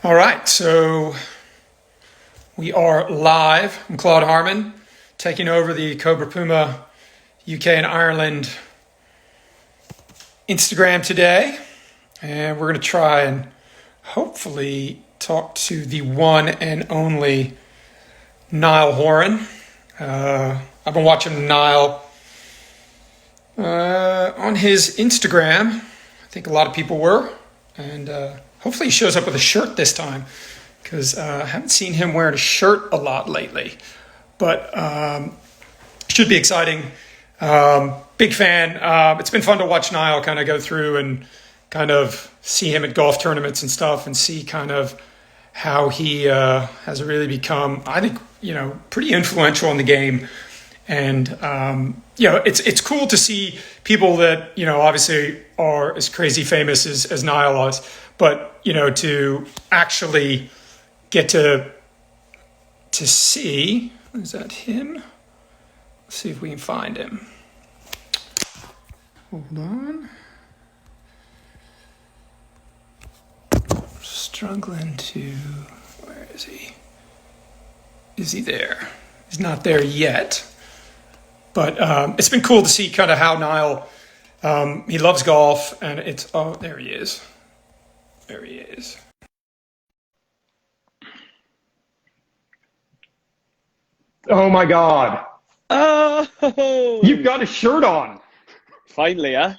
All right, so we are live. I'm Claude Harmon, taking over the Cobra Puma UK and Ireland Instagram today. And we're going to try and hopefully talk to the one and only Niall Horan. I've been watching Niall on his Instagram. I think a lot of people were. And hopefully he shows up with a shirt this time, because I haven't seen him wearing a shirt a lot lately. But should be exciting. Big fan. It's been fun to watch Niall kind of go through and kind of see him at golf tournaments and stuff, and see kind of how he has really become, I think, pretty influential in the game. And it's cool to see people that obviously are as crazy famous as Niall is, but to actually get to see, is that him? Let's see if we can find him. Hold on. Struggling to, where is he? Is he there? He's not there yet. But it's been cool to see kind of how Niall, he loves golf, and there he is. There he is. Oh my God. Oh! You've got a shirt on. Finally, huh?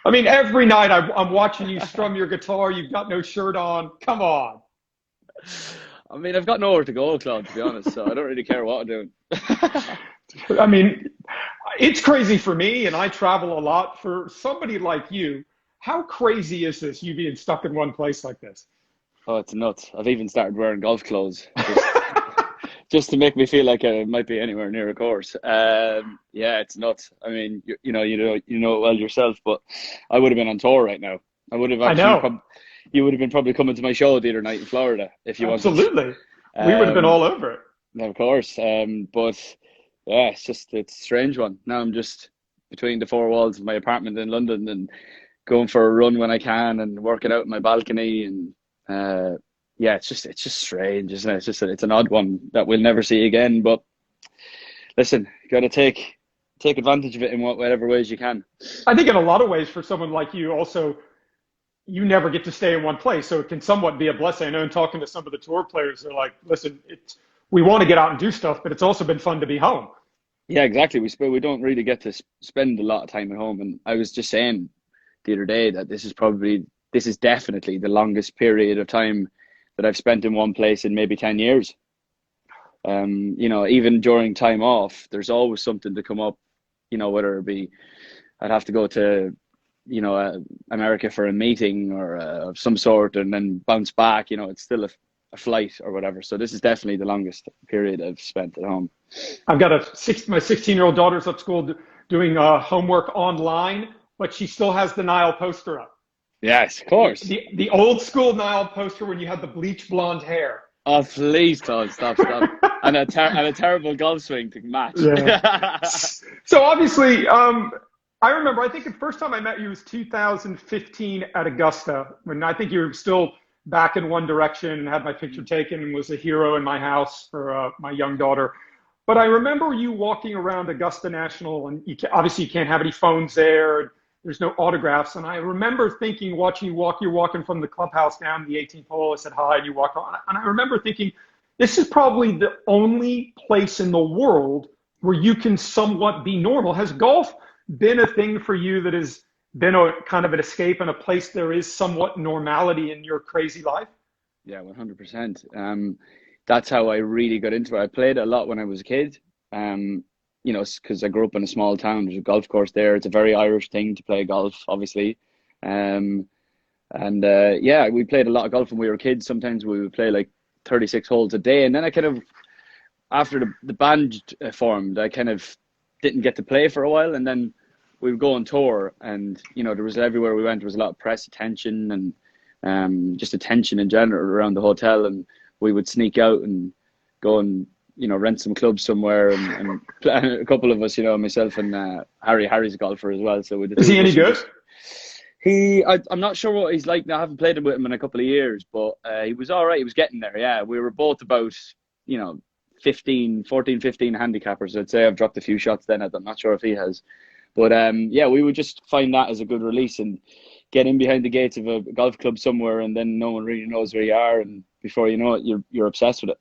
I mean, every night I'm watching you strum your guitar. You've got no shirt on. Come on. I mean, I've got nowhere to go, Claude, to be honest, so I don't really care what I'm doing. I mean, it's crazy for me, and I travel a lot. For somebody like you, how crazy is this, you being stuck in one place like this? Oh, it's nuts. I've even started wearing golf clothes just to make me feel like I might be anywhere near a course. Yeah, it's nuts. I mean, you know it well yourself, but I would have been on tour right now. I would have actually. I know. You would have been probably coming to my show the other night in Florida if you wanted. Absolutely. We would have been all over it. Of course. But yeah, it's a strange one. Now I'm just between the four walls of my apartment in London and going for a run when I can and working out in my balcony, and yeah, it's just strange, isn't it? It's an odd one that we'll never see again. But listen, you got to take advantage of it in whatever ways you can. I think in a lot of ways, for someone like you, also, you never get to stay in one place, so it can somewhat be a blessing. I know in talking to some of the tour players, they're like, listen, we want to get out and do stuff, but it's also been fun to be home. Yeah, exactly. We don't really get to spend a lot of time at home. And I was just saying the other day that this is definitely the longest period of time that I've spent in one place in maybe 10 years. Even during time off, there's always something to come up, whether it be I'd have to go to, America for a meeting or of some sort and then bounce back, it's still a flight or whatever. So this is definitely the longest period I've spent at home. I've got my 16-year-old daughter's up school doing homework online, but she still has the Niall poster up. Yes, of course. The old school Niall poster when you had the bleach blonde hair. Oh, please, Todd, stop. and a terrible golf swing to match. Yeah. So obviously, I remember, I think the first time I met you was 2015 at Augusta, when I think you were still back in One Direction and had my picture taken and was a hero in my house for my young daughter. But I remember you walking around Augusta National, and obviously you can't have any phones there. There's no autographs. And I remember thinking, watching you walk, you're walking from the clubhouse down to the 18th hole. I said hi, and you walk on. And I remember thinking, this is probably the only place in the world where you can somewhat be normal. Has golf been a thing for you that has been a kind of an escape and a place there is somewhat normality in your crazy life? Yeah, 100%. That's how I really got into it. I played a lot when I was a kid, because I grew up in a small town. There's a golf course there. It's a very Irish thing to play golf, obviously. We played a lot of golf when we were kids. Sometimes we would play like 36 holes a day. And then I kind of, after the band formed, I kind of didn't get to play for a while. And then we would go on tour, and, there was everywhere we went, there was a lot of press attention and just attention in general around the hotel. And we would sneak out and go and, rent some clubs somewhere, and a couple of us, myself and Harry's a golfer as well. So we did. Is he any good? I'm not sure what he's like now. I haven't played with him in a couple of years, but he was all right. He was getting there. Yeah, we were both about, 15 handicappers. I'd say I've dropped a few shots then. I'm not sure if he has. But yeah, we would just find that as a good release and get in behind the gates of a golf club somewhere, and then no one really knows where you are, and before you know it, you're obsessed with it.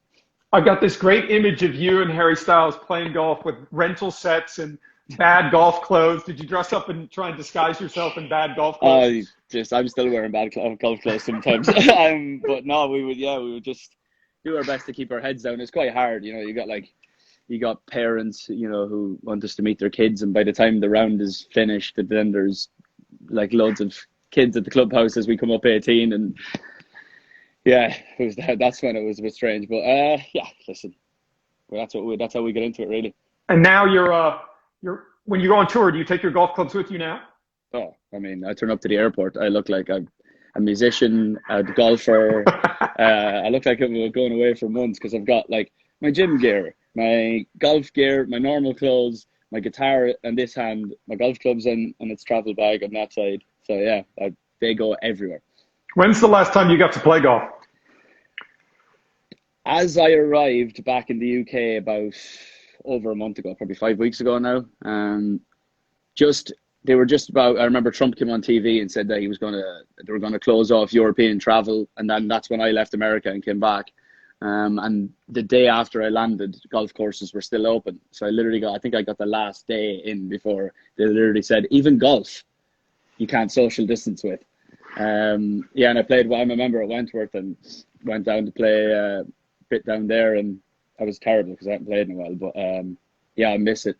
I got this great image of you and Harry Styles playing golf with rental sets and bad golf clothes. Did you dress up and try and disguise yourself in bad golf clothes? I'm still wearing bad golf clothes sometimes. But no, we would just do our best to keep our heads down. It's quite hard, you got parents, who want us to meet their kids, and by the time the round is finished, then there's like loads of kids at the clubhouse as we come up 18, and yeah, that's when it was a bit strange. But yeah, listen, that's how we get into it, really. And now you're when you go on tour, do you take your golf clubs with you now? Oh, I mean, I turn up to the airport, I look like I'm a musician, a golfer. I look like I'm going away for months, because I've got like my gym gear, my golf gear, my normal clothes, my guitar in this hand, my golf clubs in its travel bag on that side. So yeah, they go everywhere. When's the last time you got to play golf? As I arrived back in the UK about over a month ago, probably 5 weeks ago now, they were just about, I remember Trump came on TV and said that they were going to close off European travel, and then that's when I left America and came back. And the day after I landed, golf courses were still open. So I think I got the last day in before they literally said, even golf, you can't social distance with. Yeah, and I'm a member at Wentworth and went down to play a bit down there, and I was terrible because I hadn't played in a while. But yeah, I miss it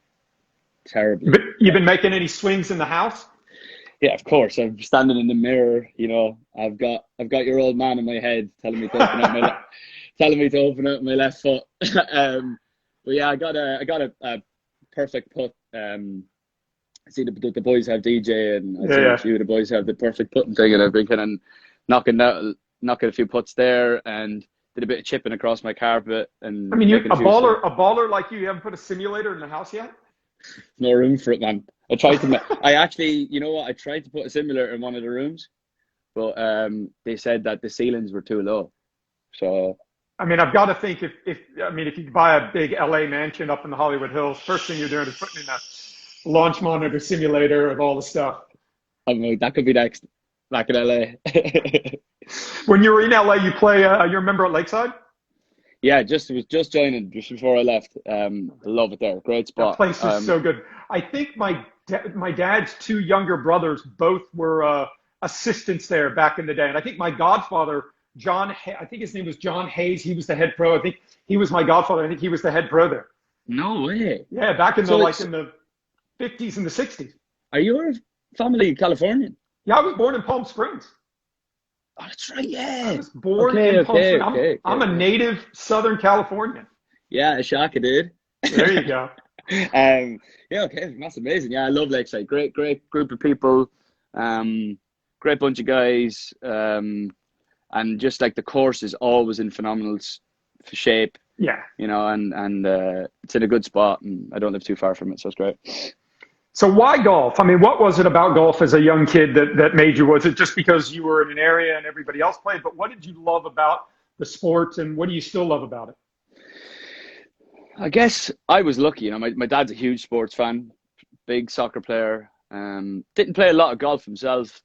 terribly. You've been making any swings in the house? Yeah, of course. I'm standing in the mirror. I've got your old man in my head telling me to open up my left foot. But yeah, I got a perfect putt. I see the boys have DJ, and I see a few of the boys have the perfect putting thing, and I've been kind of knocking a few putts there, and did a bit of chipping across my carpet. And I mean, a baller like you haven't put a simulator in the house yet? No room for it, man. I tried to. I actually, I tried to put a simulator in one of the rooms, but they said that the ceilings were too low. So I mean, I've got to think if you buy a big LA mansion up in the Hollywood Hills, first thing you're doing is putting in a launch monitor simulator of all the stuff. I mean, that could be next back in LA. When you were in LA, you you're a member at Lakeside? Yeah, was just joining just before I left. I love it there. Great spot. That place is so good. I think my dad's two younger brothers both were assistants there back in the day. And I think my godfather, I think his name was John Hayes. He was the head pro. I think he was my godfather. I think he was the head pro there. No way. Yeah, back in the 50s and the 60s. Are your family Californian? Yeah, I was born in Palm Springs. Oh, that's right, yeah. I was born in Palm Springs. I'm a native Southern Californian. Yeah, Shaka, dude. There you go. Yeah, okay, that's amazing. Yeah, I love Lakeside. Great group of people. Great bunch of guys. And just like the course is always in phenomenal shape. Yeah. And it's in a good spot, and I don't live too far from it, so it's great. So why golf? I mean, what was it about golf as a young kid that made you? Was it just because you were in an area and everybody else played? But what did you love about the sport, and what do you still love about it? I guess I was lucky. My dad's a huge sports fan, big soccer player. Didn't play a lot of golf himself.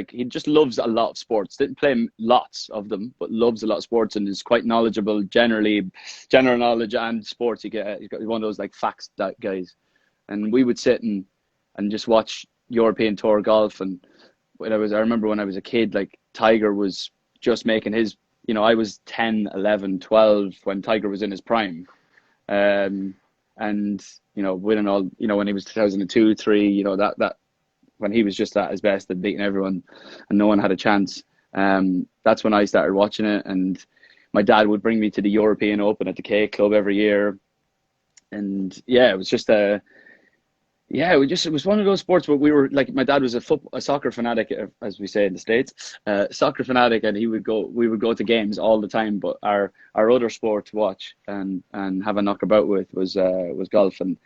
He just loves a lot of sports. Didn't play lots of them, but loves a lot of sports, and is quite knowledgeable general knowledge and sports. He's got one of those like facts guys. And we would sit and just watch European Tour golf. And I remember when I was a kid, like Tiger was just making his, I was 10, 11, 12 when Tiger was in his prime. And, winning all, when he was 2002, 3, that when he was just at his best and beating everyone and no one had a chance. That's when I started watching it. And my dad would bring me to the European Open at the K Club every year. And yeah, it was just it was one of those sports where we were like, my dad was a soccer fanatic, as we say in the States, soccer fanatic, and we would go to games all the time. But our other sport to watch and have a knockabout with was golf. And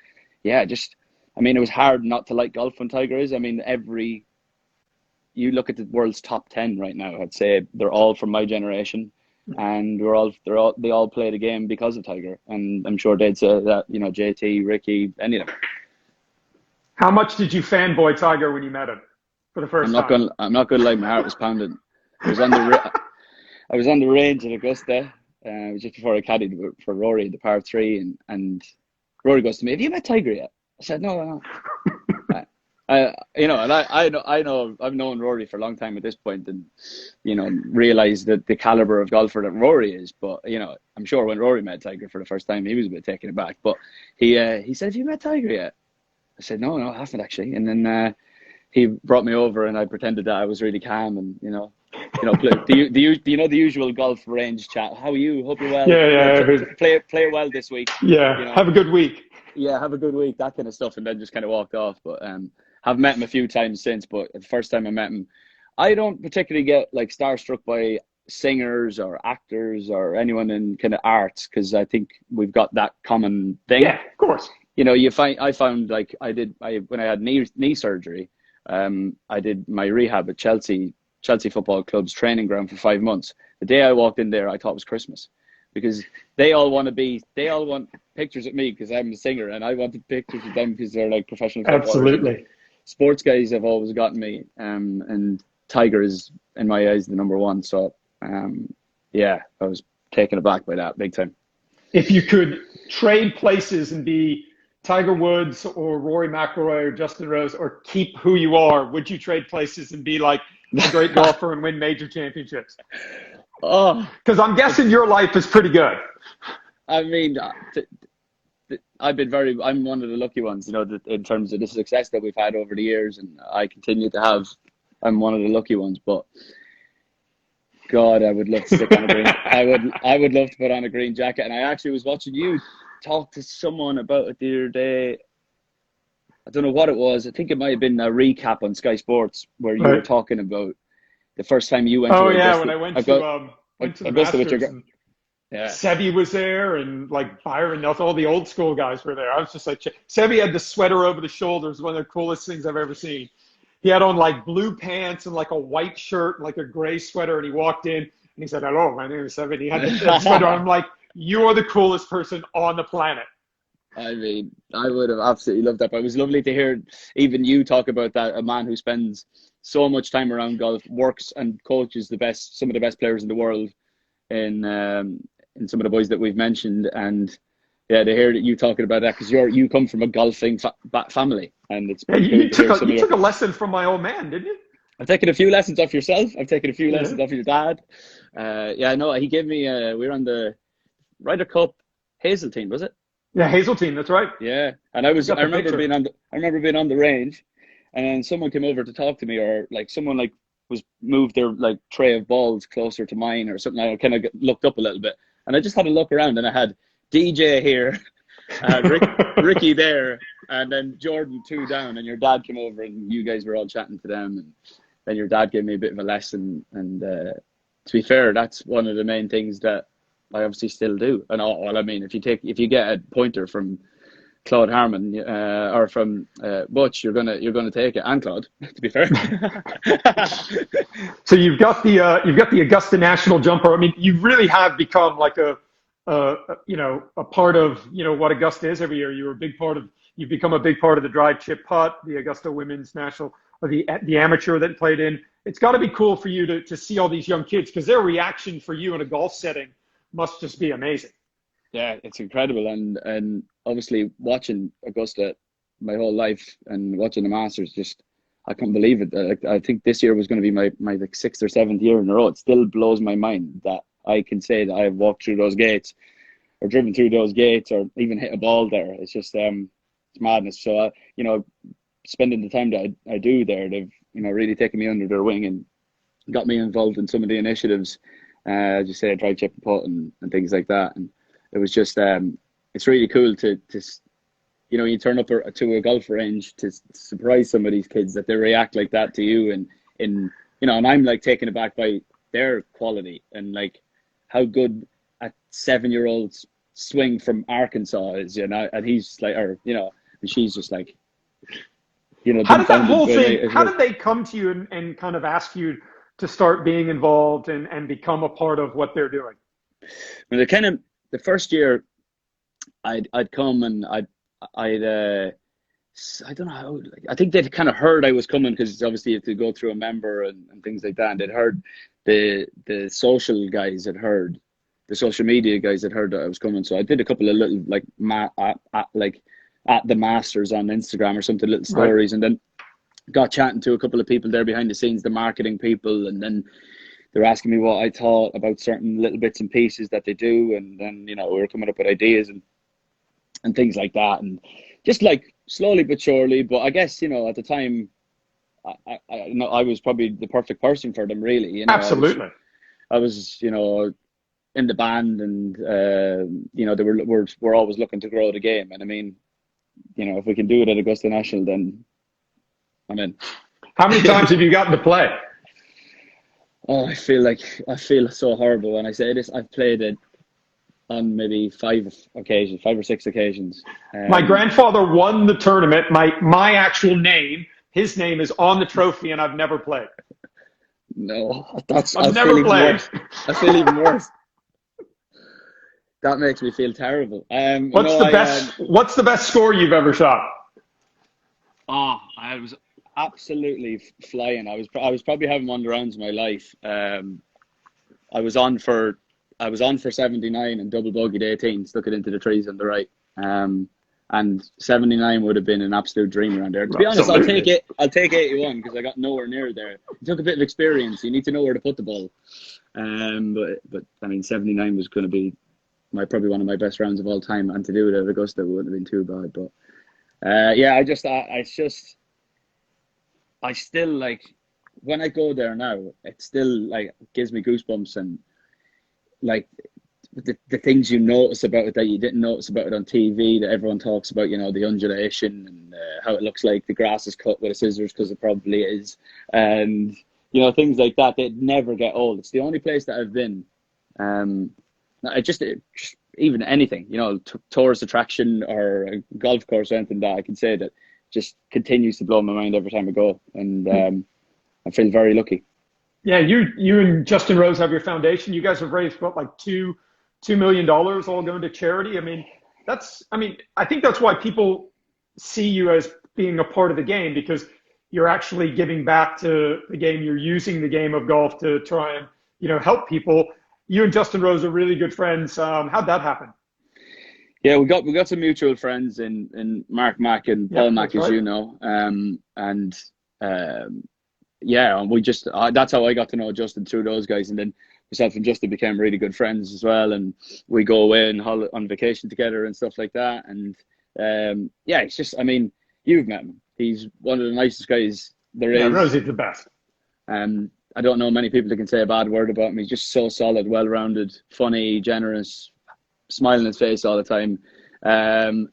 yeah, it was hard not to like golf when Tiger is. I mean, every you look at the world's top 10 right now, I'd say they're all from my generation, and they all play the game because of Tiger. And I'm sure they'd say that, you know, JT, Ricky, any of them. How much did you fanboy Tiger when you met him for the first time? I'm not gonna lie, my heart was pounding. I was on the range at Augusta. It was just before I caddied for Rory, the par 3, and Rory goes to me, "Have you met Tiger yet?" I said, "No." You know, and I know I've known Rory for a long time at this point, and you know, realize that the caliber of golfer that Rory is. But you know, I'm sure when Rory met Tiger for the first time, he was a bit taken aback. But he said, "Have you met Tiger yet?" I said, No, I haven't actually." And then he brought me over, and I pretended that I was really calm, and you know, do you know the usual golf range chat? "How are you? Hope you're well. Yeah. Play well this week. Yeah. You know, Have a good week. yeah, have a good week." That kind of stuff, and then just kind of walked off. But have met him a few times since. But the first time I met him, I don't particularly get like starstruck by singers or actors or anyone in kind of arts, because I think we've got that common thing. Yeah, of course. You know, I found like when I had knee surgery, I did my rehab at Chelsea Football Club's training ground for 5 months. The day I walked in there, I thought it was Christmas, because they all want pictures of me because I'm a singer, and I wanted pictures of them because they're like professional footballers. Absolutely. Sports guys have always gotten me, and Tiger is, in my eyes, the number one. So, yeah, I was taken aback by that big time. If you could trade places and be Tiger Woods or Rory McIlroy or Justin Rose, or keep who you are, would you trade places and be like a great golfer and win major championships? Oh, because I'm guessing your life is pretty good. I mean, I'm one of the lucky ones, you know, in terms of the success that we've had over the years, and I continue to have. I'm one of the lucky ones, but God, I would love to stick on a green. I would love to put on a green jacket. And I actually was watching you talk to someone about it the other day. I don't know what it was. I think it might have been a recap on Sky Sports where you were talking about the first time you went to Augusta. Yeah, when I went to the Augusta Masters. Yeah. Seve was there, and like Byron Nelson, all the old school guys were there. I was just like, Seve had the sweater over the shoulders, one of the coolest things I've ever seen. He had on like blue pants and like a white shirt, and like a gray sweater, and he walked in and he said, "Hello, my name is Seve." And he had the sweater on. I'm like, you are the coolest person on the planet. I mean, I would have absolutely loved that. But it was lovely to hear even you talk about that, a man who spends so much time around golf, works and coaches some of the best players in the world in some of the boys that we've mentioned. And yeah, to hear that you talking about that, because you come from a golfing family, and it's you took a lesson from my old man, didn't you? I've taken a few lessons off yourself. I've taken a few lessons off your dad. Yeah, no, he gave me. We were on the Ryder Cup Hazeltine, was it? Yeah, Hazeltine. That's right. Yeah, and I remember being on the range, and then someone came over to talk to me, or like someone like was moved their like tray of balls closer to mine or something. I kind of looked up a little bit, and I just had a look around, and I had DJ here, Ricky there, and then Jordan 2 down, and your dad came over, and you guys were all chatting to them, and then your dad gave me a bit of a lesson. And to be fair, that's one of the main things that I obviously still do. And all I mean, if you get a pointer from Claude Harmon or from Butch, you're gonna take it, and Claude, to be fair. So you've got the Augusta National jumper. I mean, you really have become like a part of what Augusta is every year. You've become a big part of the drive chip putt, the Augusta Women's National, or the amateur that played in. It's got to be cool for you to see all these young kids, because their reaction for you in a golf setting must just be amazing. Yeah, it's incredible, and obviously watching Augusta my whole life and watching the Masters, just I can't believe it. I think this year was going to be my like 6th or 7th year in a row. It still blows my mind that I can say that I've walked through those gates, or driven through those gates, or even hit a ball there. It's just it's madness. So spending the time that I do there, they've really taken me under their wing and got me involved in some of the initiatives. As you say, drive, chip, and putt, and things like that. And it was just it's really cool to you turn up to a golf range to surprise some of these kids, that they react like that to you, and and I'm like taken aback by their quality, and like how good a 7-year-old's swing from Arkansas is, and he's like, and she's just like you know, How did that dumbfounded whole by me thing, as how well. did they come to you and kind of ask you to start being involved and become a part of what they're doing? And the kind of the first year I'd come and I don't know how, like, I think they'd kind of heard I was coming because obviously you have to go through a member and things like that. And they'd heard the social guys had heard, the social media guys had heard that I was coming. So I did a couple of little like at the Masters on Instagram or something, little Right. stories, and then got chatting to a couple of people there behind the scenes, the marketing people, and then they were asking me what I thought about certain little bits and pieces that they do, and then we were coming up with ideas and things like that, and just like slowly but surely. But I guess at the time, I was probably the perfect person for them, really. Absolutely. I was in the band, and they we're always looking to grow the game, and I mean, if we can do it at Augusta National, then I'm in. How many times have you gotten to play? Oh, I feel so horrible when I say this. I've played it on maybe 5 or 6 occasions. My grandfather won the tournament. My actual name, his name is on the trophy, and I've never played. No, I've never played. I feel even worse. That makes me feel terrible. What's the best score you've ever shot? Oh, I was absolutely flying. I was probably having one of the rounds of my life. I was on for 79 and double bogeyed 18, stuck it into the trees on the right. And 79 would have been an absolute dream around there. To be honest, I'll take 81 because I got nowhere near there. It took a bit of experience. You need to know where to put the ball. But I mean, 79 was going to be probably one of my best rounds of all time, and to do it at Augusta wouldn't have been too bad. But I still, like, when I go there now, it still like gives me goosebumps, and like the things you notice about it that you didn't notice about it on TV, that everyone talks about, the undulation and how it looks like the grass is cut with a scissors, because it probably is, and things like that. They never get old. It's the only place that I've been. Just even anything, tourist attraction or a golf course or anything, that I can say that just continues to blow my mind every time I go, and I feel very lucky. Yeah, you and Justin Rose have your foundation. You guys have raised what, like $2 million, all going to charity. I mean, I think that's why people see you as being a part of the game, because you're actually giving back to the game. You're using the game of golf to try and help people. You and Justin Rose are really good friends. How'd that happen? Yeah, we got some mutual friends in Mark Mack and Paul Mack, as you know, and we just that's how I got to know Justin, through those guys, and then myself and Justin became really good friends as well, and we go away on vacation together and stuff like that. And it's just, I mean, you've met him. He's one of the nicest guys there is. Yeah, Rosie's the best. I don't know many people that can say a bad word about him. He's just so solid, well-rounded, funny, generous, smile on his face all the time, and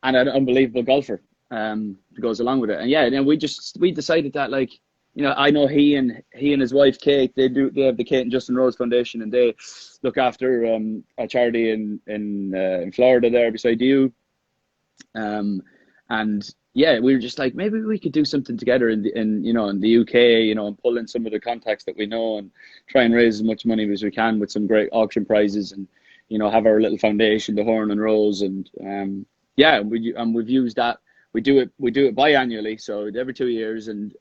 an unbelievable golfer that goes along with it. And then we decided that, like, I know he and his wife Kate, they have the Kate and Justin Rose Foundation, and they look after a charity in Florida there beside you, and we were just like, maybe we could do something together in the UK, and pull in some of the contacts that we know and try and raise as much money as we can with some great auction prizes, and have our little foundation, the Horan and Rose, and we've used that. We do it biannually, so every 2 years, and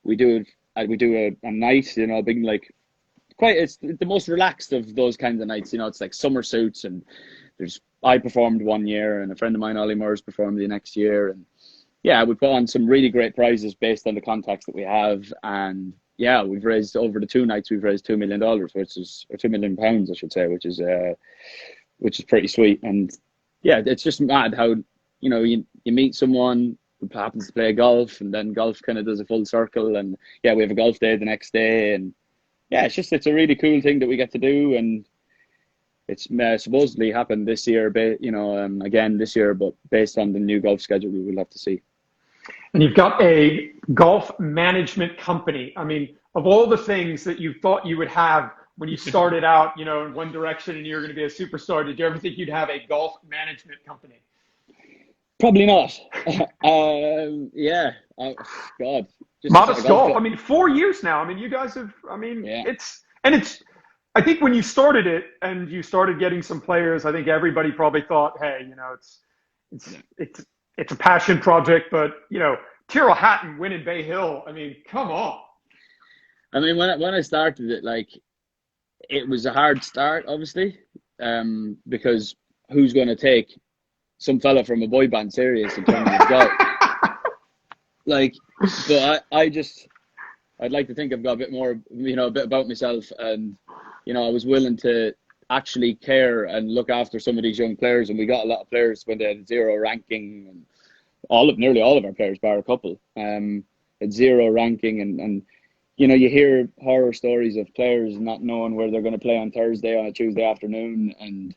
we do a night, being like it's the most relaxed of those kinds of nights. It's like summer suits, and I performed one year, and a friend of mine, Ollie Murs, performed the next year, and we put on some really great prizes based on the contacts that we have, and we've raised, over the 2 nights, we've raised $2 million, or £2 million, I should say, which is pretty sweet. And it's just mad how you meet someone who happens to play golf, and then golf kind of does a full circle, and we have a golf day the next day, and it's a really cool thing that we get to do, and it's supposedly happened this year, again this year, but based on the new golf schedule, we will have to see. And you've got a golf management company. I mean, of all the things that you thought you would have when you started out, in one direction and you're going to be a superstar, did you ever think you'd have a golf management company? Probably not. Yeah. God. Just a set Modest of golf Golf. club. I mean, 4 years now. I mean, you guys have. I mean, Yeah. it's. I think when you started it and you started getting some players, I think everybody probably thought, hey, it's it's a passion project, but Tyrrell Hatton winning Bay Hill. I mean, come on. I mean, when I started it, like, it was a hard start, obviously, because who's going to take some fella from a boy band serious in terms of golf? Like, but I'd like to think I've got a bit more, a bit about myself, and I was willing to actually care and look after some of these young players, and we got a lot of players when they had 0 ranking, and nearly all of our players, bar a couple, had 0 ranking, and you hear horror stories of players not knowing where they're going to play on Thursday on a Tuesday afternoon and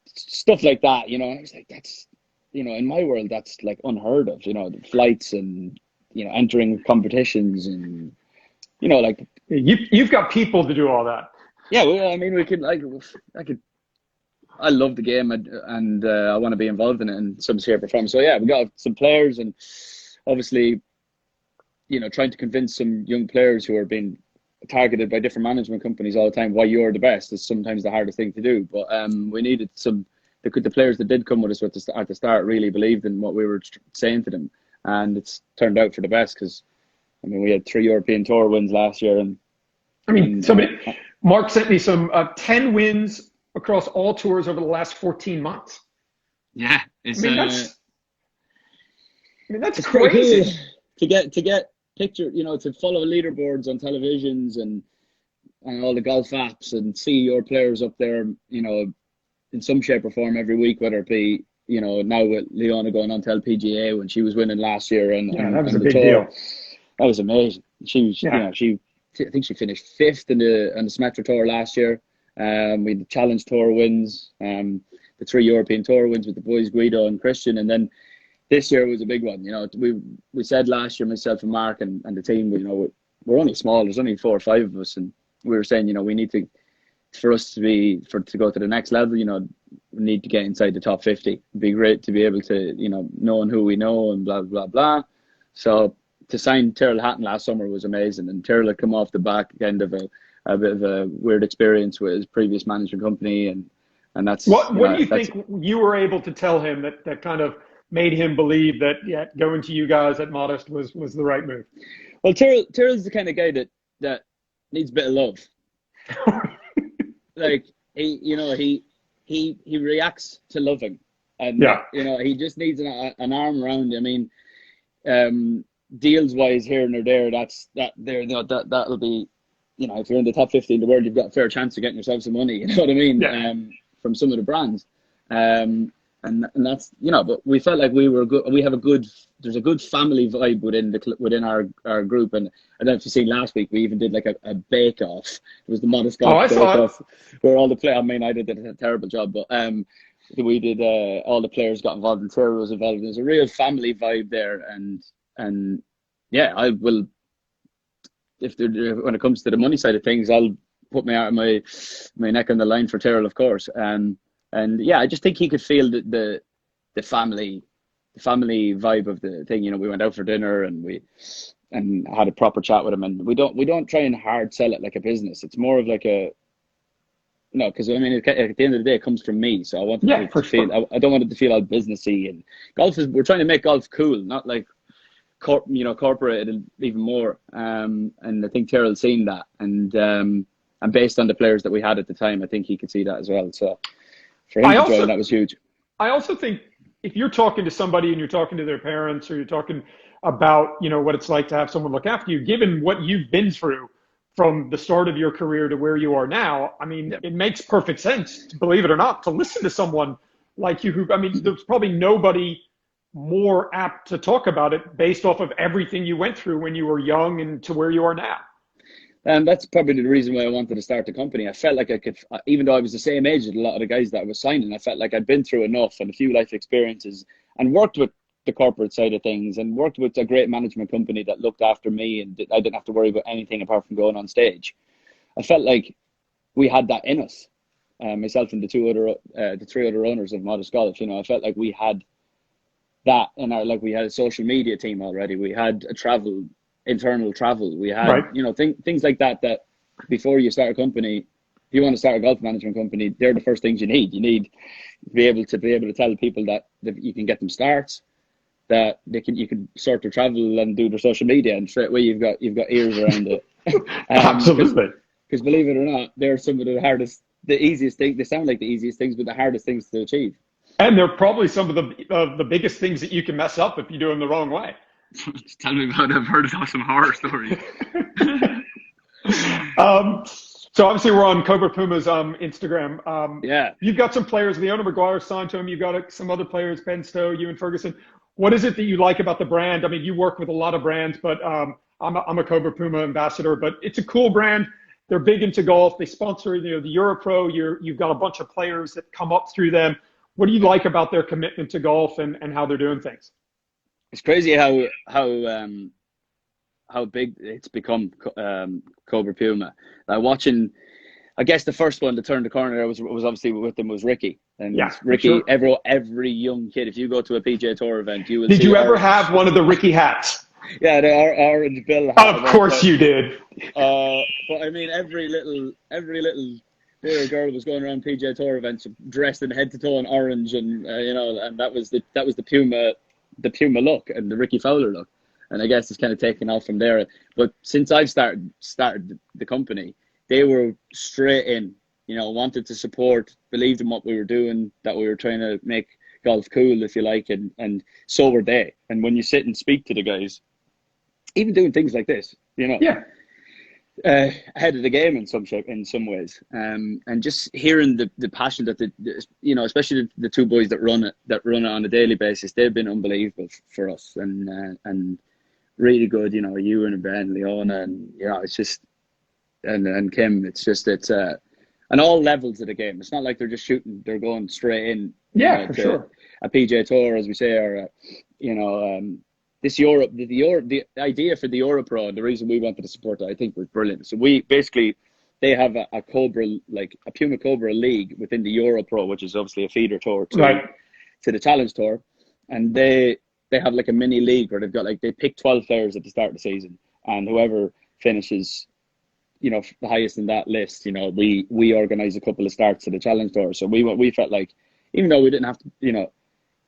stuff like that. And I was like, that's, in my world, that's like unheard of. The flights and entering competitions and like You've got people to do all that. yeah. Well, I mean, we could I love the game, and I want to be involved in it in some shape or form. So yeah, we got some players, and obviously, trying to convince some young players who are being targeted by different management companies all the time why you're the best is sometimes the hardest thing to do. But we needed the players that did come with us at the start really believed in what we were saying to them, and it's turned out for the best, because I mean, we had 3 European Tour wins last year, and I mean, Mark sent me some 10 wins across all tours over the last 14 months. Yeah, I mean, that's it's crazy. Cool to get picture, to follow leaderboards on televisions and all the golf apps and see your players up there, in some shape or form every week, whether it be, now with Leona going on to LPGA when she was winning last year, and that was a the big tour. deal. That was amazing. I think she finished 5th on the Symmetra Tour last year. We had the Challenge Tour wins, the 3 European Tour wins with the boys, Guido and Christian, and then this year was a big one. We said last year, myself and Mark and the team, we're only small. There's only 4 or 5 of us, and we were saying, we need to, for us to go to the next level, we need to get inside the top 50. It'd be great to be able to, knowing who we know and blah blah blah. So to sign Tyrrell Hatton last summer was amazing, and Tyrrell had come off the back end of a bit of a weird experience with his previous management company, and that's what do you think you were able to tell him that kind of made him believe that going to you guys at Modest was the right move? Well, Tyrrell's the kind of guy that needs a bit of love. Like he reacts to loving, and he just needs an arm around you. I mean, deals wise here and there, that'll be, if you're in the top 50 in the world, you've got a fair chance of getting yourself some money. You know what I mean? Yeah. From some of the brands, and that's but we felt like we were good. There's a good family vibe within our group, and I don't know if you seen last week, we even did like a bake off. It was the Modest Golf bake off, where all the players. I mean, I did a terrible job, but we did. All the players got involved, and Tara was involved. There's a real family vibe there, and yeah, I will. When it comes to the money side of things, I'll put my neck on the line for Tyrrell, of course. And yeah, I just think he could feel the family vibe of the thing. We went out for dinner and had a proper chat with him. And we don't try and hard sell it like a business. It's more of like a, because I mean, at the end of the day, it comes from me. So I want it to feel. I don't want it to feel all businessy. And golf we're trying to make golf cool, not like corporated even more. And I think Tyrrell's seen that, and based on the players that we had at the time, I think he could see that as well. So for him to join, that was huge. I also think if you're talking to somebody and you're talking to their parents, or you're talking about what it's like to have someone look after you, given what you've been through from the start of your career to where you are now, I mean, It makes perfect sense, believe it or not, to listen to someone like you who, I mean, there's probably nobody more apt to talk about it based off of everything you went through when you were young and to where you are now. And that's probably the reason why I wanted to start the company. I felt like I could, even though I was the same age as a lot of the guys that I was signing, I felt like I'd been through enough and a few life experiences, and worked with the corporate side of things, and worked with a great management company that looked after me, and I didn't have to worry about anything apart from going on stage. I felt like we had that in us, myself and the 3 other owners of Modest Golf. I felt like we had that in our, like, we had a social media team already. We had a internal travel. We had, Right. you know, things like that, that before you start a company, if you want to start a golf management company, they're the first things you need. You need to be able to tell people that you can get them starts, that you can sort their travel and do their social media, and straight away you've got ears around it. Absolutely. Because believe it or not, they're some of the easiest things. They sound like the easiest things, but the hardest things to achieve. And they're probably some of the biggest things that you can mess up if you do them the wrong way. Tell me about it. I've heard some horror stories. So obviously we're on Cobra Puma's Instagram. Yeah. You've got some players. Leona McGuire signed to him. You've got some other players, Ben Stowe, you and Ferguson. What is it that you like about the brand? I mean, you work with a lot of brands, but I'm a Cobra Puma ambassador. But it's a cool brand. They're big into golf. They sponsor, you know, the Europro. You've got a bunch of players that come up through them. What do you like about their commitment to golf and how they're doing things? It's crazy how big it's become, Cobra Puma. Watching, I guess the first one to turn the corner was obviously with them was Ricky. And Yeah, Ricky, sure. every young kid, if you go to a PGA Tour event, you will Did see you ever have one of the Ricky hats? Yeah, the orange bill hat. Of course you did. But I mean, every little boy or girl was going around PGA Tour events dressed in head to toe in orange, and you know, and that was the Puma look and the Ricky Fowler look. And I guess it's kind of taken off from there. But since I've started the company, they were straight in, you know, wanted to support, believed in what we were doing, that we were trying to make golf cool, if you like, and so were they. And when you sit and speak to the guys, even doing things like this, you know, Yeah. Ahead of the game in some ways, and just hearing the passion that you know, especially the two boys that run it on a daily basis, they've been unbelievable for us, and really good. You know, you and Ben, Leona, and you know, it's just and Kim. It's on all levels of the game. It's not like they're just shooting; they're going straight in. Yeah, for sure. A PGA Tour, as we say, or you know. This the idea for the Europro, and the reason we wanted to support that, I think, was brilliant. So they have a Cobra, like a Puma Cobra league within the Europro, which is obviously a feeder tour to the Challenge Tour, and they have like a mini league where they've got they pick 12 players at the start of the season, and whoever finishes, you know, the highest in that list, you know, we organize a couple of starts to the Challenge Tour. So we felt like, even though we didn't have to, you know,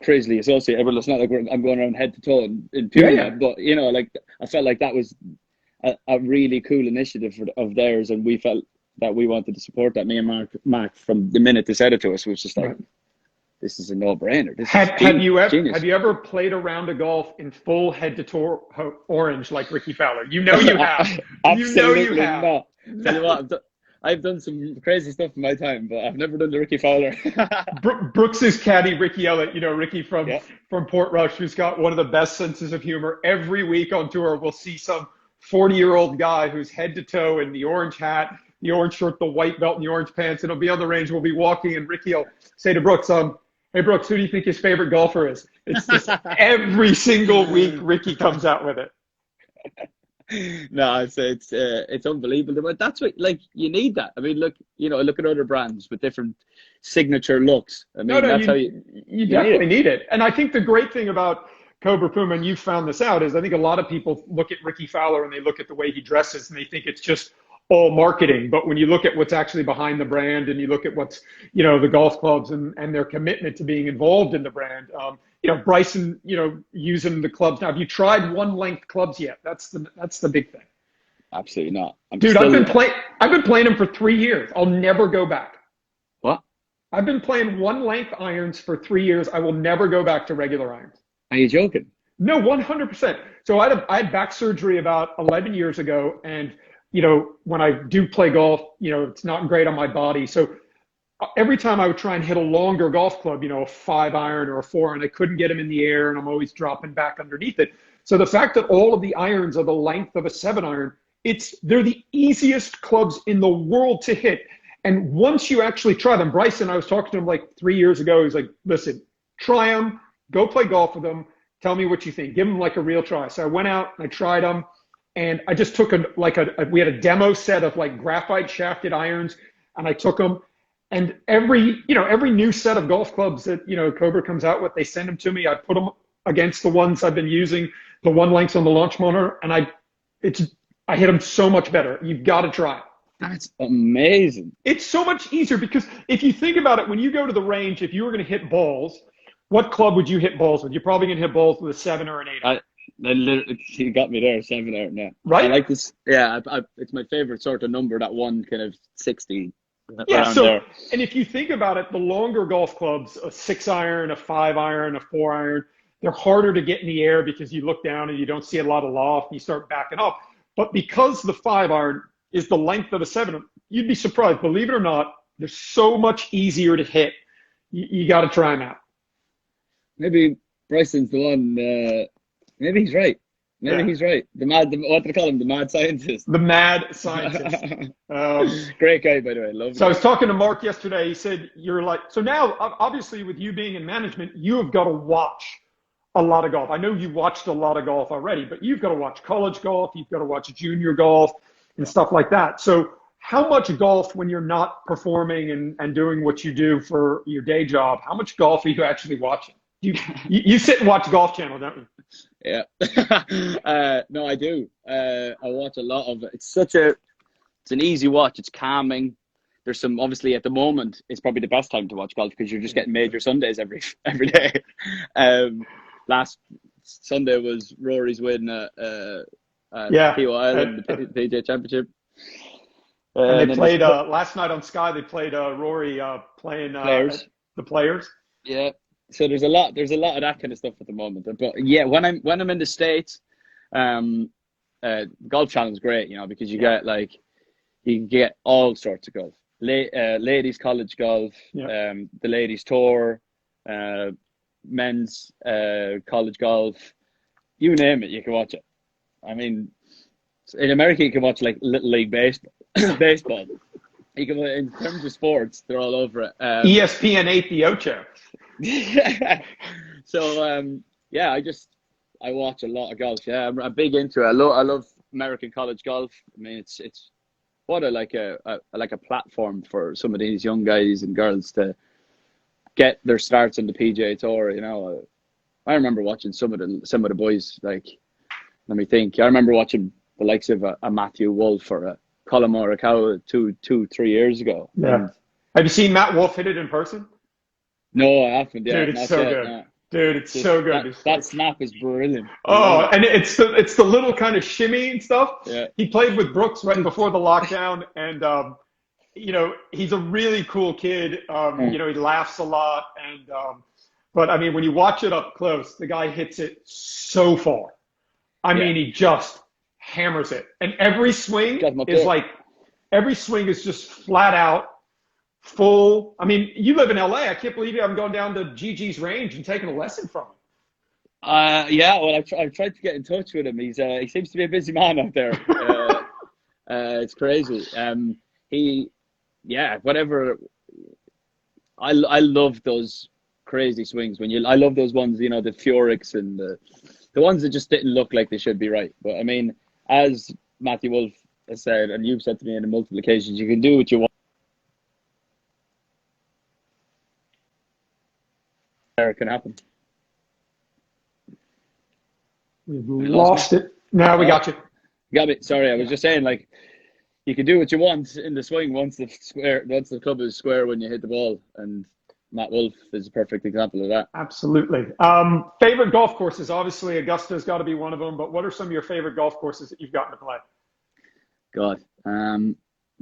crazily associated. Well, it's not like I'm going around head to toe in Puma, but you know, like I felt like that was a really cool initiative of theirs, and we felt that we wanted to support that. Me and Mark from the minute they said it to us, was just like, this is a no-brainer. Have you ever played a round of golf in full head to toe orange like Ricky Fowler? You know you have. Absolutely not. Tell you what, I've done some crazy stuff in my time, but I've never done the Ricky Fowler. Brooks's caddy, Ricky Ellett, you know, Ricky from Portrush, who's got one of the best senses of humor. Every week on tour, we'll see some 40-year-old guy who's head to toe in the orange hat, the orange shirt, the white belt, and the orange pants, and he'll be on the range. We'll be walking, and Ricky will say to Brooks, hey, Brooks, who do you think his favorite golfer is? It's just every single week, Ricky comes out with it. No, it's unbelievable. But that's what, like, you need that. I mean, look at other brands with different signature looks. I mean, that's how you definitely need it. And I think the great thing about Cobra Puma, and you found this out, is I think a lot of people look at Ricky Fowler and they look at the way he dresses and they think it's just all marketing. But when you look at what's actually behind the brand, and you look at what's, you know, the golf clubs and their commitment to being involved in the brand, you know, Bryson, you know, using the clubs. Now, have you tried one length clubs yet? That's the big thing. Absolutely not. I've been playing them for 3 years. I'll never go back. What? I've been playing one length irons for 3 years. I will never go back to regular irons. Are you joking? No, 100%. So I had back surgery about 11 years ago, and you know, when I do play golf, you know, it's not great on my body. So every time I would try and hit a longer golf club, you know, a 5-iron or a 4-iron, I couldn't get them in the air, and I'm always dropping back underneath it. So the fact that all of the irons are the length of a 7-iron, they're the easiest clubs in the world to hit. And once you actually try them, Bryson, I was talking to him like 3 years ago. He's like, listen, try them, go play golf with them. Tell me what you think. Give them like a real try. So I went out and I tried them. And I just took we had a demo set of like graphite shafted irons, and I took them, and every new set of golf clubs that, you know, Cobra comes out with, they send them to me. I put them against the ones I've been using, the one lengths on the launch monitor, and I hit them so much better. You've got to try it. That's amazing. It's so much easier because if you think about it, when you go to the range, if you were going to hit balls, what club would you hit balls with? You're probably going to hit balls with a 7 or an 8. You got me there, 7 iron. Yeah, right. I like this. Yeah, it's my favorite sort of number. That one kind of 60. Yeah. So, there. And if you think about it, the longer golf clubs, a 6 iron, a 5 iron, a 4 iron, they're harder to get in the air because you look down and you don't see a lot of loft and you start backing up. But because the 5 iron is the length of a 7, you'd be surprised. Believe it or not, they're so much easier to hit. You got to try them out. Maybe Bryson's the one. Maybe he's right. He's right. What do they call him? The mad scientist. The mad scientist. Great guy, by the way. Love him. So I was talking to Mark yesterday. He said, you're like, so now, obviously, with you being in management, you have got to watch a lot of golf. I know you watched a lot of golf already, but you've got to watch college golf. You've got to watch junior golf and stuff like that. So how much golf, when you're not performing and doing what you do for your day job, how much golf are you actually watching? You sit and watch Golf Channel, don't you? Yeah. No, I do. I watch a lot of it. It's an easy watch. It's calming. There's some, obviously at the moment, it's probably the best time to watch golf because you're just getting major Sundays every day. Last Sunday was Rory's win at PO Island, the PGA Championship. And they played, last night on Sky, they played Rory playing the Players. Yeah. So there's a lot of that kind of stuff at the moment. But yeah, when I'm in the States, Golf Channel is great, because you get all sorts of golf. Ladies college golf, the ladies tour, men's college golf, you name it, you can watch it. I mean, in America you can watch like Little League baseball. You can, in terms of sports, they're all over it. ESPN 8 the Ocho. So I watch a lot of golf. Yeah, I'm big into it. I love American college golf. I mean, it's what a platform for some of these young guys and girls to get their starts on the PGA Tour. I remember watching some of the boys. Like, let me think. I remember watching the likes of a Matthew Wolff or a Colin Morikawa 3 years ago. Yeah. And, have you seen Matt Wolff hit it in person? No, I haven't. Yeah, dude, it's so good. No. Dude, it's so good. That snap is brilliant. Oh, and it's the little kind of shimmy and stuff. Yeah. He played with Brooks right before the lockdown, and he's a really cool kid. He laughs a lot, and but I mean, when you watch it up close, the guy hits it so far. I mean, he just hammers it, and every swing is just flat out. Full. I mean, you live in LA. I can't believe you haven't gone down to Gigi's range and taken a lesson from him. Yeah. Well, I've tried to get in touch with him. He seems to be a busy man out there. It's crazy. Whatever. I love those crazy swings I love those ones. The Furyks and the ones that just didn't look like they should be right. But I mean, as Matthew Wolff has said, and you've said to me on multiple occasions, you can do what you want. It can happen. We've lost it. Now we got you. Got me. Sorry, I was just saying, like, you can do what you want in the swing once the club is square when you hit the ball, and Matt Wolff is a perfect example of that. Absolutely. Favorite golf courses? Obviously, Augusta's got to be one of them. But what are some of your favorite golf courses that you've gotten to play? God, I've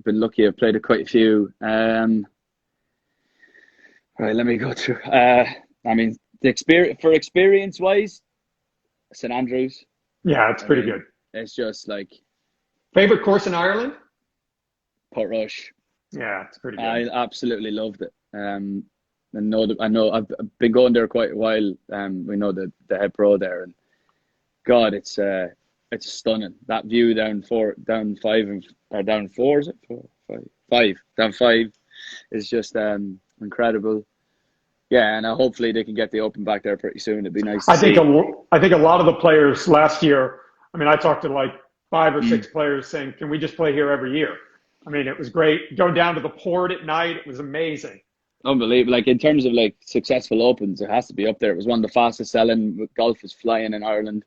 been lucky. I've played quite a few. Right, let me go through. I mean, experience-wise, St Andrews. Yeah, it's pretty good. It's just like favorite course in Ireland. Portrush. Yeah, it's pretty good. I absolutely loved it. I know I've been going there quite a while. We know the head pro there, and God, it's stunning. That view down four is just incredible. Yeah, and hopefully they can get the Open back there pretty soon. It'd be nice to see. I think a lot of the players last year, I mean, I talked to like 5 or 6 players saying, can we just play here every year? I mean, it was great. Going down to the port at night, it was amazing. unbelievable. Like in terms of like successful opens, it has to be up there. It was one of the fastest selling. Golf was flying in Ireland,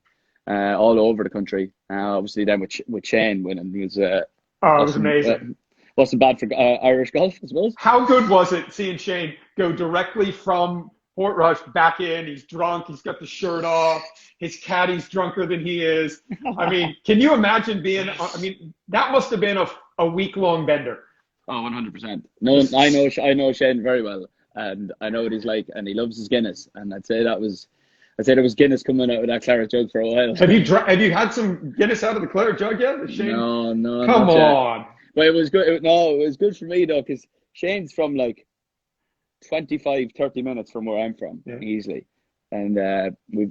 all over the country. Obviously, then with Shane winning, it was Oh, it was awesome. amazing. Wasn't bad for Irish golf, I suppose. How good was it seeing Shane go directly from Portrush back in? He's drunk. He's got the shirt off. His caddy's drunker than he is. I mean, can you imagine being? I mean, that must have been a week-long bender. Oh, 100%. No, I know Shane very well, and I know what he's like, and he loves his Guinness. And I'd say there was Guinness coming out of that claret jug for a while. Have you had some Guinness out of the claret jug yet, Shane? No. Come on. But it was good. It was good for me though, because Shane's from like 25, 30 minutes from where I'm from, easily, and we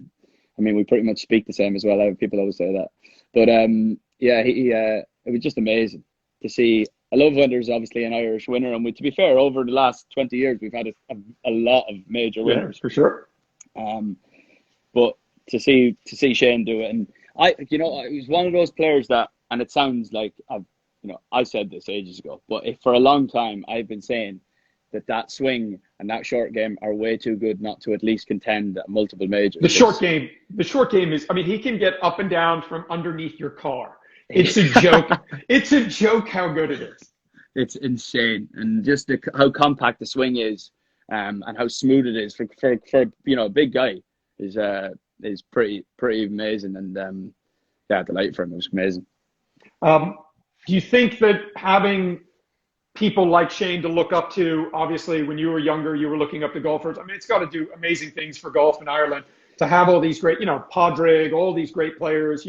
pretty much speak the same as well. People always say that, but it was just amazing to see. I love when there's obviously an Irish winner, and to be fair, over the last 20 years, we've had a lot of major winners, for sure. But to see Shane do it, and he was one of those players that, and it sounds like I said this ages ago, but for a long time I've been saying that swing and that short game are way too good not to at least contend at multiple majors. The short game is, I mean, he can get up and down from underneath your car. It's a joke. It's a joke how good it is. It's insane, and just how compact the swing is, and how smooth it is for a big guy is pretty amazing, and delight for him. It was amazing. Do you think that having people like Shane to look up to, obviously when you were younger, you were looking up to golfers. I mean, it's got to do amazing things for golf in Ireland to have all these great, Padraig, all these great players,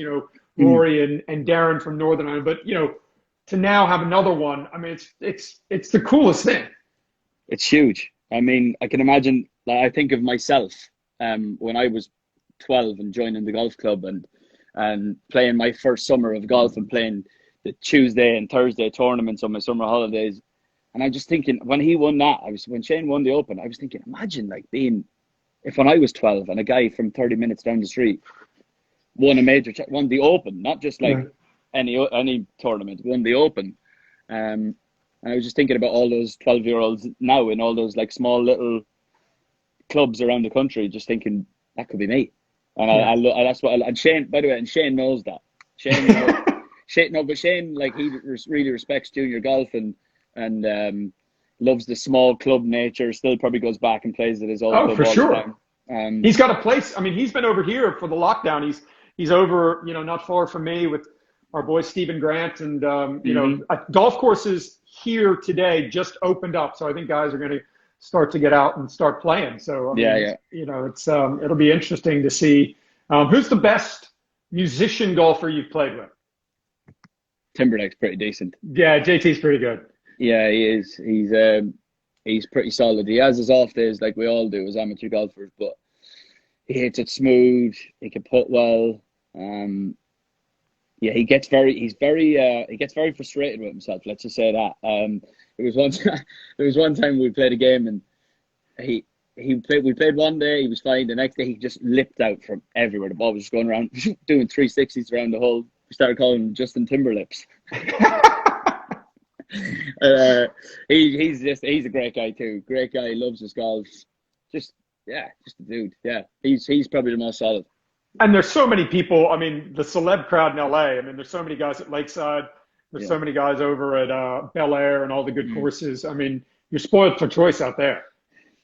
Rory and Darren from Northern Ireland, but to now have another one. I mean, it's the coolest thing. It's huge. I mean, I can imagine. Like, I think of myself when I was 12 and joining the golf club and playing my first summer of golf and playing the Tuesday and Thursday tournaments on my summer holidays, and I'm just thinking when he won that, when Shane won the Open, I was thinking, imagine like being when I was 12 and a guy from 30 minutes down the street won the Open, not just like any tournament, won the Open. And I was just thinking about all those 12-year-olds now in all those like small little clubs around the country, just thinking that could be me. And that's what. And Shane, by the way, and Shane knows that. Shane, like, he really respects junior golf and loves the small club nature. Still probably goes back and plays at his old club for all sure. the time. He's got a place. I mean, he's been over here for the lockdown. He's over, not far from me with our boy Stephen Grant, and golf courses here today just opened up, so I think guys are going to start to get out and start playing. So it's it'll be interesting to see who's the best musician golfer you've played with. Timberlake's pretty decent. Yeah, JT's pretty good. Yeah, he is. He's pretty solid. He has his off days like we all do as amateur golfers, but he hits it smooth. He can putt well. He gets very frustrated with himself. Let's just say that. There was one time we played a game and we played one day, he was fine. The next day he just lipped out from everywhere. The ball was just going around doing 360s around the hole. We started calling him Justin Timberlips. He's a great guy too. Great guy, loves his golf. Just a dude. Yeah, he's probably the most solid. And there's so many people. I mean, the celeb crowd in LA. I mean, there's so many guys at Lakeside. There's so many guys over at Bel Air and all the good courses. I mean, you're spoiled for choice out there.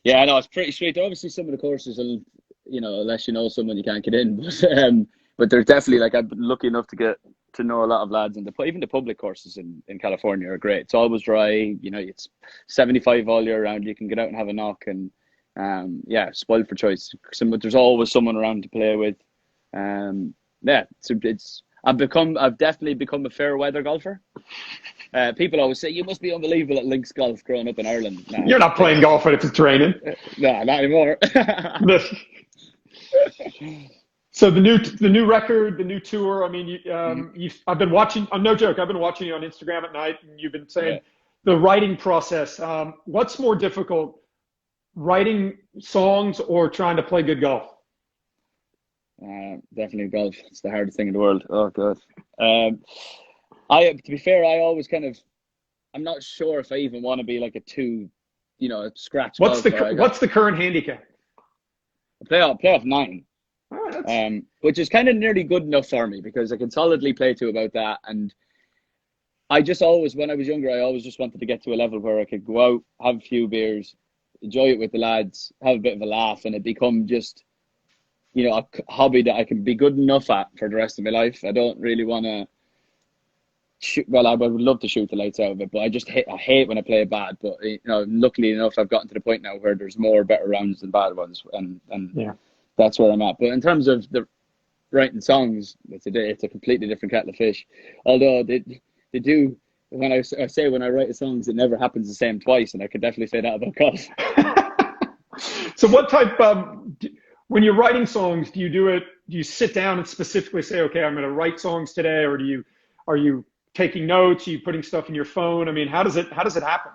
Yeah, I know, it's pretty sweet. Obviously, some of the courses, unless you know someone, you can't get in. But there's definitely, like, I've been lucky enough to get to know a lot of lads, and even the public courses in California are great. It's always dry. It's 75 all year round. You can get out and have a knock, and spoiled for choice. There's always someone around to play with. I've definitely become a fair weather golfer. People always say you must be unbelievable at links golf growing up in Ireland. Nah, you're not playing golf if it's raining. No, not anymore. So the new record, the new tour. I mean, I've been watching. No joke. I've been watching you on Instagram at night, and you've been saying the writing process. What's more difficult, writing songs or trying to play good golf? Definitely golf. It's the hardest thing in the world. Oh god. To be fair, I always I'm not sure if I even want to be like a too you know, scratch What's golf. what's the current handicap? Playoff 9. Oh, Which is kind of nearly good enough for me because I can solidly play to about that. And I just always, when I was younger, I always just wanted to get to a level where I could go out, have a few beers, enjoy it with the lads, have a bit of a laugh, and it become just, you know, a hobby that I can be good enough at for the rest of my life. I don't really want to shoot. Well, I would love to shoot the lights out of it, but I hate when I play bad. But you know, luckily enough, I've gotten to the point now where there's more better rounds than bad ones, and yeah. that's where I'm at. But in terms of the writing songs, it's a completely different kettle of fish. Although they do, when I say when I write the songs, it never happens the same twice, and I could definitely say that about golf. So what type when you're writing songs, do you sit down and specifically say, okay, I'm going to write songs today, or are you taking notes? Are you putting stuff in your phone? I mean, how does it happen?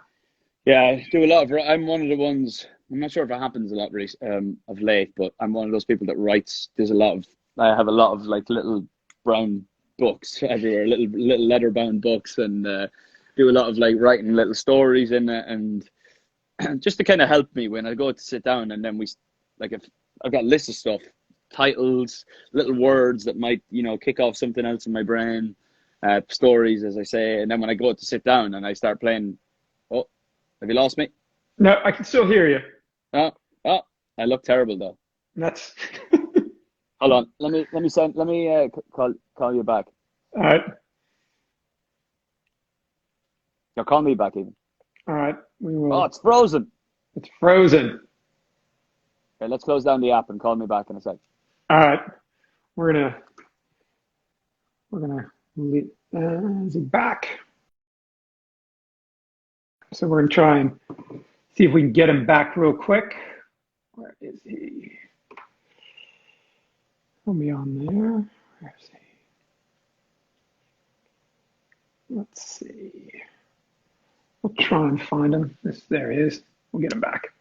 Yeah, I do a lot of. I'm one of the ones. I'm not sure if it happens a lot really of late, but I'm one of those people that writes. I have a lot of like little brown books everywhere, little leather bound books, and do a lot of like writing little stories in it, and just to kind of help me when I go to sit down. And then if I've got lists of stuff, titles, little words that might, you know, kick off something else in my brain, stories, as I say. And then when I go to sit down and I start playing, oh, have you lost me? No, I can still hear you. Oh, I look terrible though. That's Hold on. Let me call you back. all right. Or call me back even. All right. We will. Oh, it's frozen. It's frozen. Okay, let's close down the app and call me back in a sec. All right. We're gonna leave. Is he back? So we're gonna try and see if we can get him back real quick. Where is he? He'll be on there. Where is he? Let's see. We'll try and find him. There he is. We'll get him back.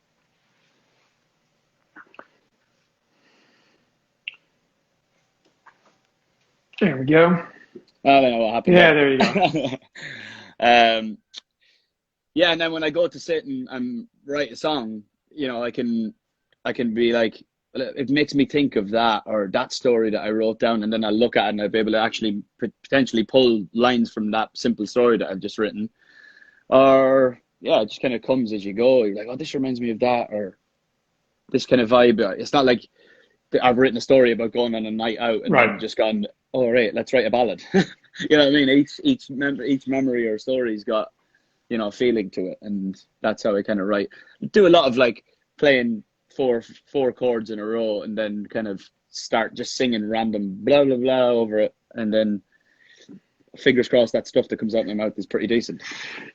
There we go. I don't know what happened. Yeah, there you go. Yeah, and then when I go to sit and write a song, you know, I can be like, it makes me think of that or that story that I wrote down, and then I look at it and I'll be able to actually potentially pull lines from that simple story that I've just written. Or yeah, it just kind of comes as you go. You're like, oh, this reminds me of that, or this kind of vibe. It's not like I've written a story about going on a night out and then just gone, oh, right, let's write a ballad. You know what I mean? Each memory or story's got, you know, a feeling to it, and that's how I kind of write. I do a lot of like playing four chords in a row and then kind of start just singing random blah blah blah over it, and then fingers crossed that stuff that comes out of my mouth is pretty decent.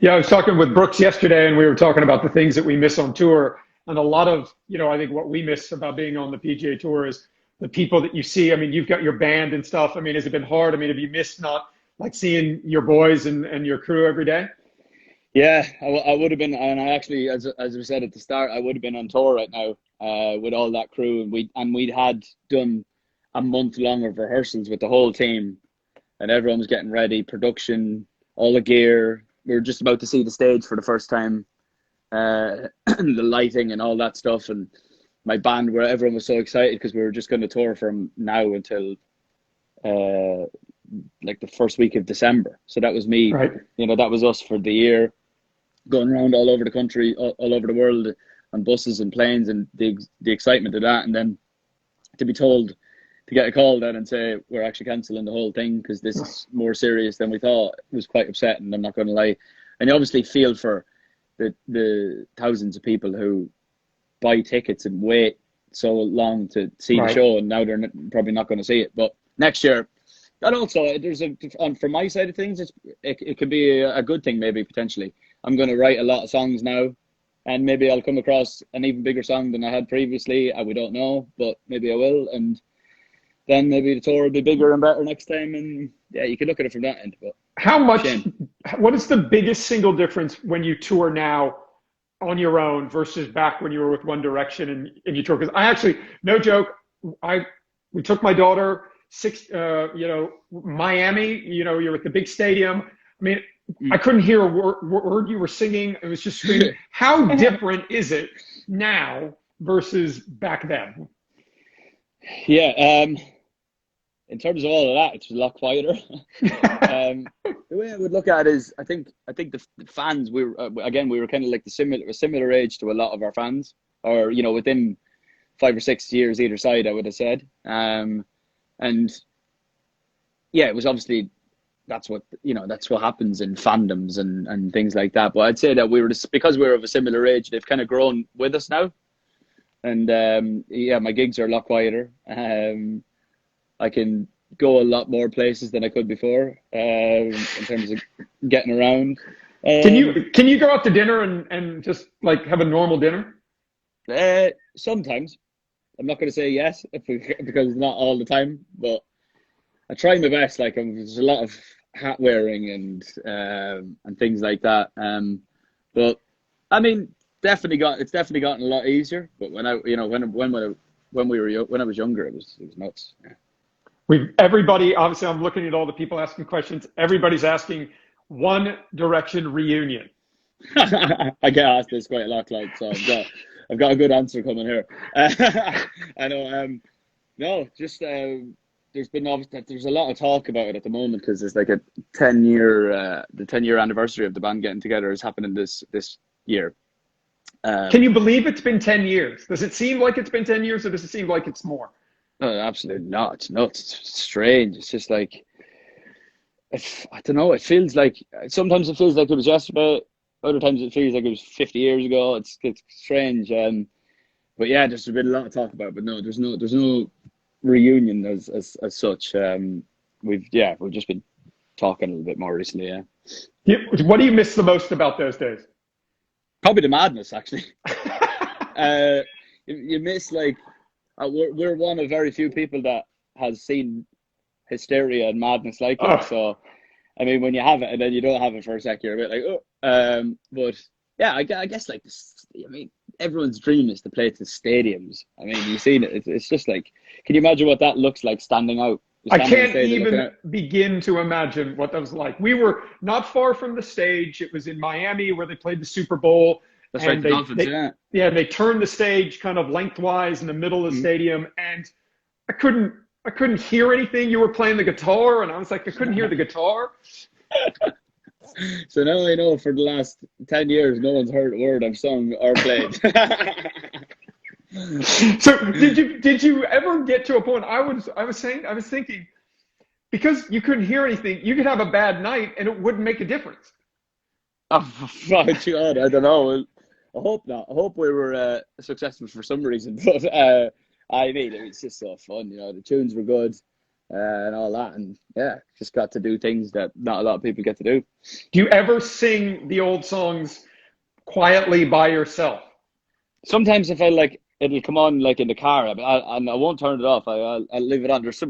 Yeah, I was talking with Brooks yesterday, and we were talking about the things that we miss on tour. And a lot of, you know, I think what we miss about being on the PGA Tour is the people that you see. I mean, you've got your band and stuff. I mean, has it been hard? I mean, have you missed not like seeing your boys and your crew every day? Yeah, I would have been, and I actually, as we said at the start, I would have been on tour right now with all that crew, and we'd had done a month long of rehearsals with the whole team, and everyone was getting ready, production, all the gear. We were just about to see the stage for the first time, the lighting and all that stuff, and my band, where everyone was so excited because we were just going to tour from now until like the first week of December. So that was me, Right. You know, that was us for the year, going around all over the country, all over the world on buses and planes, and the excitement of that. And then to be told, to get a call then and say we're actually cancelling the whole thing because this is more serious than we thought, it was quite upsetting, I'm not going to lie. And you obviously feel for the thousands of people who buy tickets and wait so long to see the show, and now they're probably not going to see it. But next year, and also there's from my side of things, it could be a good thing maybe potentially. I'm going to write a lot of songs now, and maybe I'll come across an even bigger song than I had previously. We don't know, but maybe I will, and then maybe the tour will be bigger and better next time. And yeah, you can look at it from that end. But how much? What is the biggest single difference when you tour now on your own versus back when you were with One Direction and you tour? Because I actually, no joke, we took my daughter Miami. You know, you're at the big stadium. I mean, I couldn't hear a word you were singing. It was just screaming. How different is it now versus back then? Yeah, in terms of all of that, it's a lot quieter. The way I would look at it is, I think the fans, we were kind of like a similar age to a lot of our fans, or within 5 or 6 years either side, I would have said. And yeah, it was obviously that's what happens in fandoms and things like that. But I'd say that because we were of a similar age, they've kind of grown with us now. And yeah, my gigs are a lot quieter. I can go a lot more places than I could before in terms of getting around. Can you go out to dinner and just like have a normal dinner? Sometimes. I'm not going to say yes because it's not all the time, but I try my best. Like there's a lot of hat wearing and things like that. But I mean, it's definitely gotten a lot easier. But when I was younger, it was nuts. Yeah. Everybody, obviously, I'm looking at all the people asking questions. Everybody's asking One Direction reunion. I get asked this quite a lot, Claude, so I've got a good answer coming here. I know. No, just there's a lot of talk about it at the moment because there's like a 10-year the 10-year anniversary of the band getting together is happening this year. Can you believe it's been 10 years? Does it seem like it's been 10 years, or does it seem like it's more? No, absolutely not. It's nuts. It's strange. It's just like, I don't know. It feels like sometimes it feels like it was yesterday. Other times it feels like it was 50 years ago. It's strange. But yeah, there's been a lot of talk about it. But no, there's no reunion as such. We've just been talking a little bit more recently. Yeah. What do you miss the most about those days? Probably the madness, actually. You miss like. We're one of very few people that has seen hysteria and madness like it. So, I mean, when you have it and then you don't have it for a sec, you're a bit like, oh. But yeah, I guess like this. I mean, everyone's dream is to play to stadiums. I mean, you've seen it. It's just like, can you imagine what that looks like standing out? I can't even begin to imagine what that was like. We were not far from the stage. It was in Miami where they played the Super Bowl. That's right, the Dolphins, yeah, they turned the stage kind of lengthwise in the middle of the stadium, and I couldn't hear anything. You were playing the guitar, and I was like, I couldn't hear the guitar. So now I know for the last 10 years, no one's heard a word I've sung or played. So did you ever get to a point? I was thinking, because you couldn't hear anything, you could have a bad night, and it wouldn't make a difference. Oh God, I don't know. I hope not. I hope we were successful for some reason. But I mean, it was just so fun. The tunes were good and all that. And yeah, just got to do things that not a lot of people get to do. Do you ever sing the old songs quietly by yourself? Sometimes I feel like it'll come on like in the car. I I won't turn it off. I'll leave it on. There's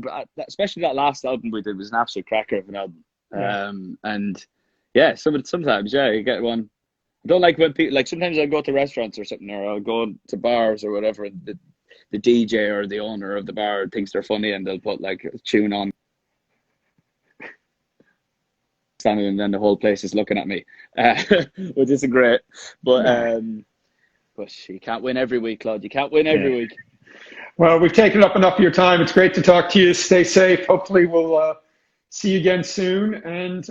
especially that last album we did was an absolute cracker of an album. Yeah. And yeah, sometimes you get one. I don't like when people, like sometimes I'll go to restaurants or something, or I'll go to bars or whatever, and the DJ or the owner of the bar thinks they're funny and they'll put like a tune on. Standing and then the whole place is looking at me, which isn't great. But you can't win every week, Claude. You can't win every week. Well, we've taken up enough of your time. It's great to talk to you. Stay safe. Hopefully we'll see you again soon. And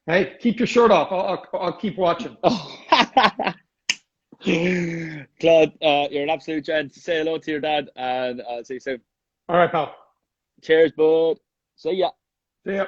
hey, keep your shirt off. I'll keep watching. Claude, you're an absolute gent. Say hello to your dad, and I'll see you soon. All right, pal. Cheers, bud. See ya. See ya.